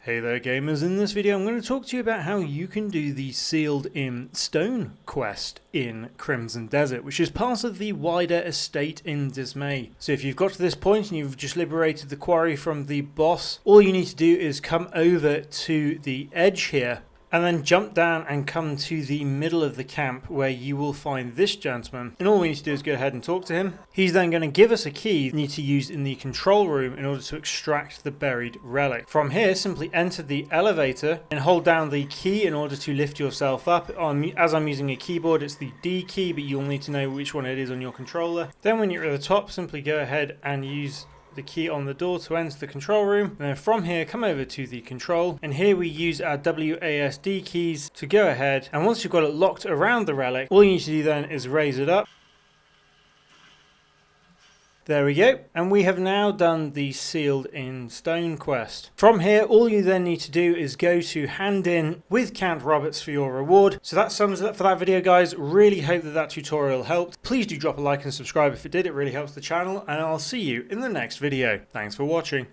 Hey there gamers, in this video I'm going to talk to you about how you can do the Sealed in Stone quest in Crimson Desert, which is part of the wider estate in Dismay. So if you've got to this point and you've just liberated the quarry from the boss, all you need to do is come over to the edge here and then jump down and come to the middle of the camp where you will find this gentleman. And all we need to do is go ahead and talk to him. He's then going to give us a key we need to use in the control room in order to extract the buried relic. From here, simply enter the elevator and hold down the key in order to lift yourself up. As I'm using a keyboard, it's the D key, but you'll need to know which one it is on your controller. Then when you're at the top, simply go ahead and use the key on the door to enter the control room, and then from here come over to the control, and here we use our WASD keys to go ahead, and once you've got it locked around the relic, all you need to do then is raise it up. There we go, and we have now done the Sealed in Stone quest. From here, all you then need to do is go to Hand In with Count Roberts for your reward. So that sums it up for that video, guys. Really hope that tutorial helped. Please do drop a like and subscribe if it did. It really helps the channel, and I'll see you in the next video. Thanks for watching.